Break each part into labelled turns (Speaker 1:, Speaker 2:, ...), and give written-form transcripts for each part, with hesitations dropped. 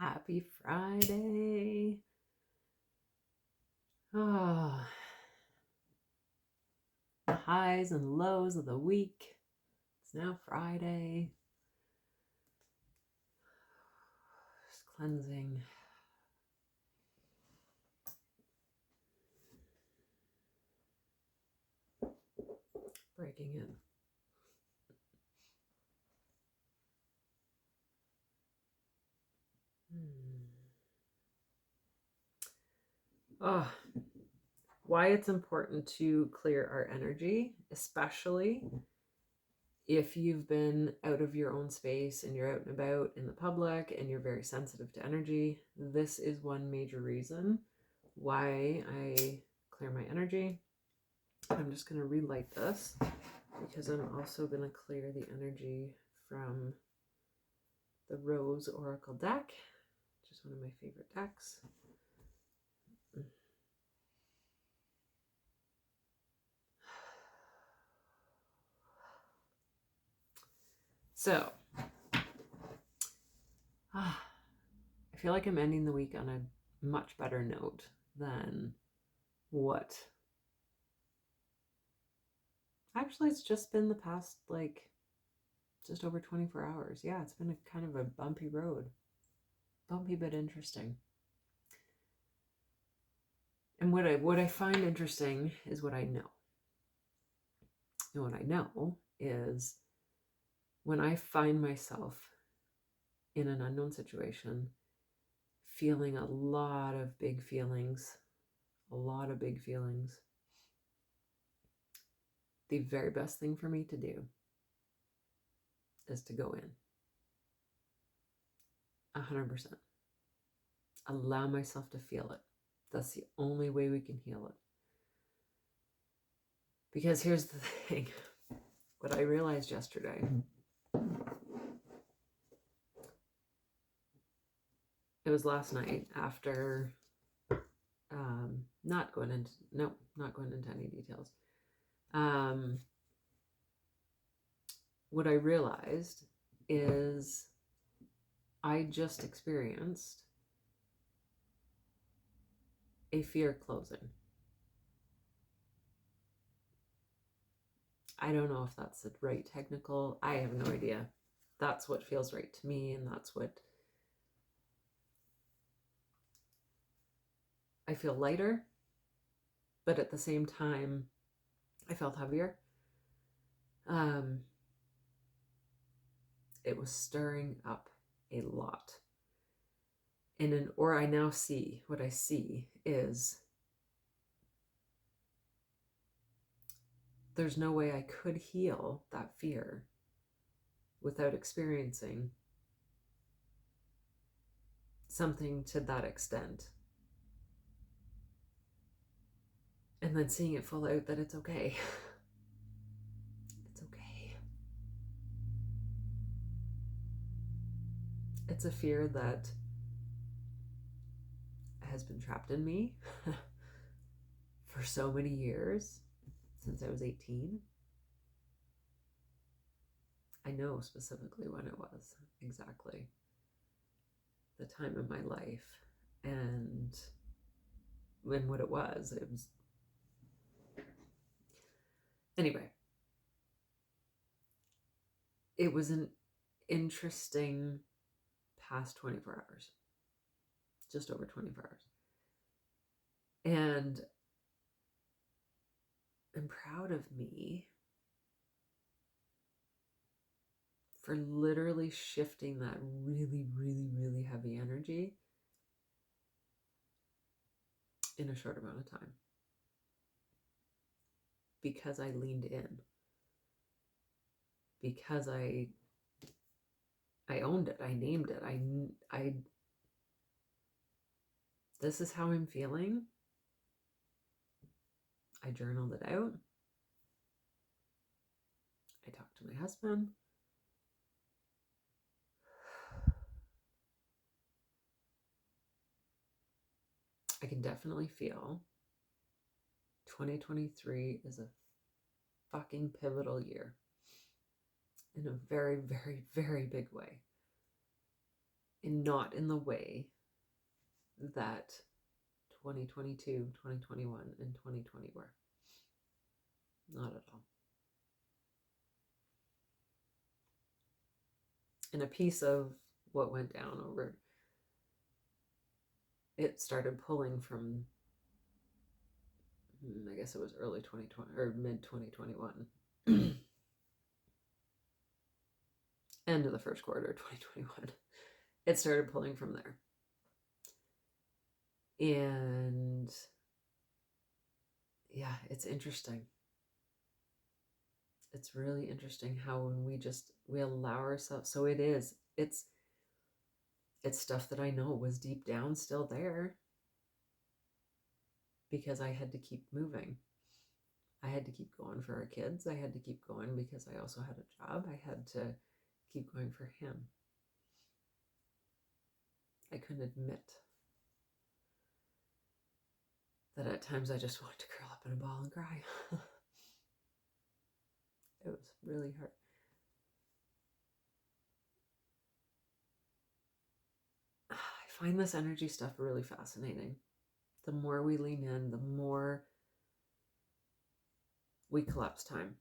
Speaker 1: Happy Friday. Oh, the highs and lows of the week. It's now Friday. Just cleansing. Breaking in. Oh, why it's important to clear our energy, especially if you've been out of your own space and you're out and about in the public and you're very sensitive to energy. This is one major reason why I clear my energy. I'm just going to relight this because I'm also going to clear the energy from the Rose Oracle deck, which is one of my favorite decks. So, I feel like I'm ending the week on a much better note than what. Actually, it's just been the past, just over 24 hours. Yeah, it's been a kind of a bumpy road. Bumpy but interesting. And what I find interesting is what I know. And what I know is when I find myself in an unknown situation, feeling a lot of big feelings, the very best thing for me to do is to go in 100%. Allow myself to feel it. That's the only way we can heal it. Because here's the thing, what I realized yesterday, it was last night after, not going into any details. What I realized is I just experienced a fear closing. I don't know if that's the right technical, I have no idea. That's what feels right to me, and that's what I feel lighter, but at the same time, I felt heavier. It was stirring up a lot. Or I now see, what I see is there's no way I could heal that fear without experiencing something to that extent. And then seeing it full out that it's okay. It's okay. It's a fear that has been trapped in me for so many years, since I was 18. I know specifically when it was, exactly the time in my life, and when what it was anyway, it was an interesting past 24 hours, just over 24 hours. And I'm proud of me for literally shifting that really, really, really heavy energy in a short amount of time. Because I leaned in. Because I owned it. I named it. I this is how I'm feeling. I journaled it out. I talked to my husband. I can definitely feel 2023 is a fucking pivotal year in a very, very, very big way. and not in the way that 2022, 2021, and 2020 were. Not at all. And a piece of what went down over, it started pulling from, I guess it was early 2020 or mid 2021. End of the first quarter of 2021. It started pulling from there. And yeah, it's interesting. It's really interesting how when we allow ourselves, so it's stuff that I know was deep down still there because I had to keep moving. I had to keep going for our kids. I had to keep going because I also had a job. I had to keep going for him. I couldn't admit that at times I just wanted to curl up in a ball and cry. It was really hard. I find this energy stuff really fascinating. The more we lean in, the more we collapse time.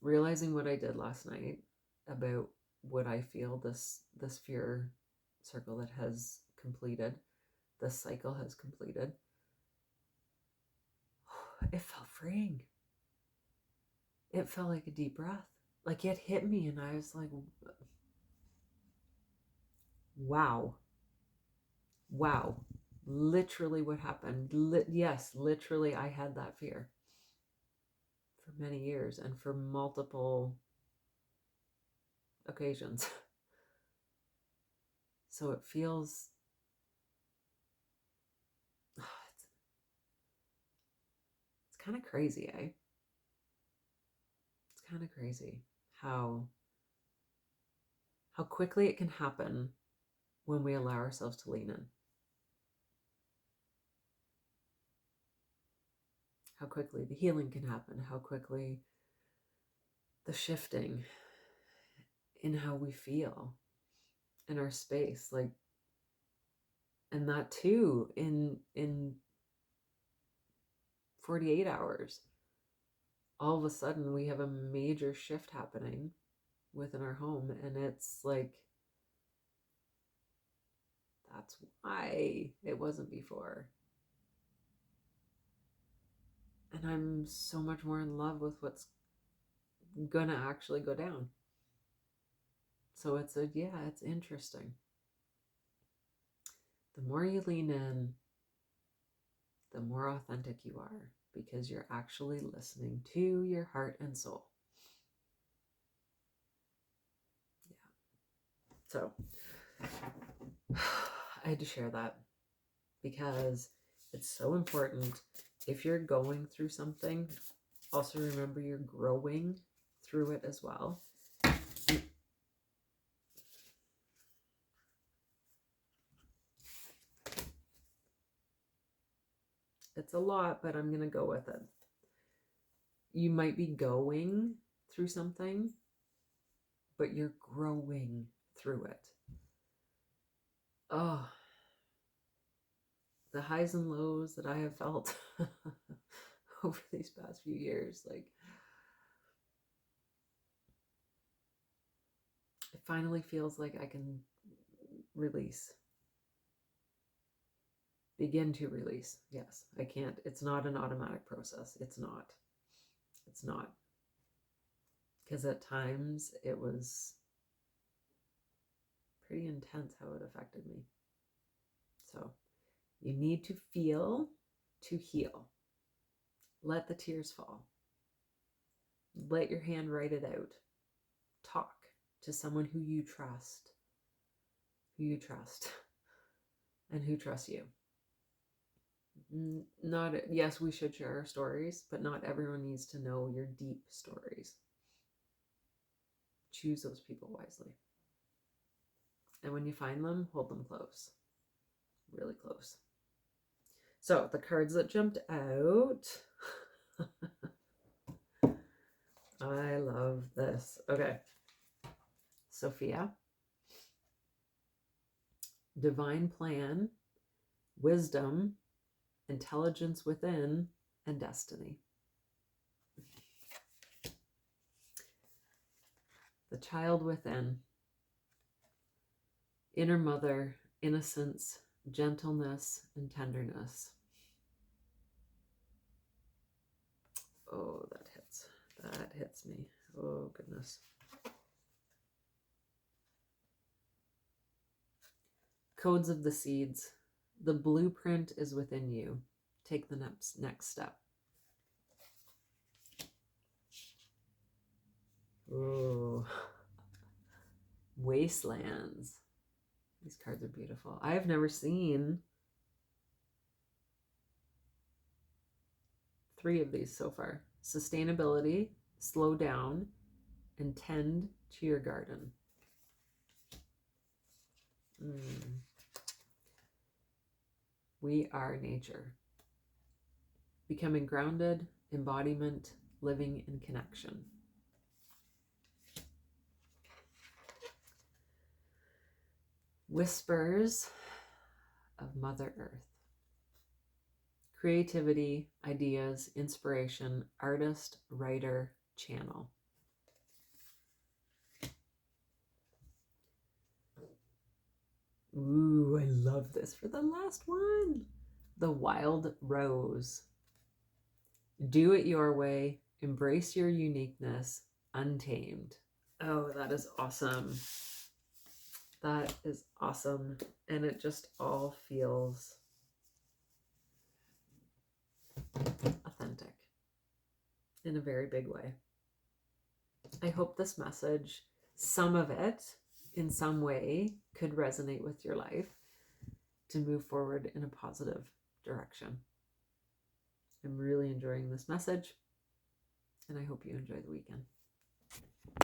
Speaker 1: Realizing what I did last night about what I feel, this fear circle that has completed, this cycle has completed, it felt freeing. It felt like a deep breath. Like it hit me and I was like, wow. Wow. Literally what happened. Yes, literally I had that fear for many years and for multiple occasions. So it feels, it's kind of crazy, eh? It's kind of crazy how quickly it can happen when we allow ourselves to lean in. How quickly the healing can happen, how quickly the shifting in how we feel in our space, like, and that too in 48 hours, all of a sudden we have a major shift happening within our home, and it's like, that's why it wasn't before. And I'm so much more in love with what's gonna actually go down. So it's interesting. The more you lean in, the more authentic you are, because you're actually listening to your heart and soul. Yeah. So I had to share that because it's so important. If you're going through something, also remember you're growing through it as well. It's a lot, but I'm going to go with it. You might be going through something, but you're growing through it. Oh, the highs and lows that I have felt over these past few years, like, it finally feels like I can release. Begin to release. Yes, I can't. It's not an automatic process. It's not. It's not. Because at times it was pretty intense how it affected me. So you need to feel to heal. Let the tears fall. Let your hand write it out. Talk to someone who you trust, and who trusts you. Not, yes, we should share our stories, but not everyone needs to know your deep stories. Choose those people wisely. And when you find them, hold them close. Really close. So the cards that jumped out. I love this. Okay. Sophia, divine plan, wisdom, intelligence within, and destiny. The child within, inner mother, innocence, gentleness, and tenderness. Oh, that hits. That hits me. Oh, goodness. Codes of the seeds. The blueprint is within you. Take the next step. Oh, wastelands. These cards are beautiful. I have never seen 3 of these so far. Sustainability, slow down, and tend to your garden. We are nature. Becoming grounded, embodiment, living in connection. Whispers of Mother Earth. Creativity, ideas, inspiration, artist, writer, channel. Ooh, I love this for the last one. The Wild Rose. Do it your way. Embrace your uniqueness. Untamed. Oh, that is awesome. That is awesome. And it just all feels authentic in a very big way. I hope this message, some of it in some way, could resonate with your life to move forward in a positive direction. I'm really enjoying this message, and I hope you enjoy the weekend.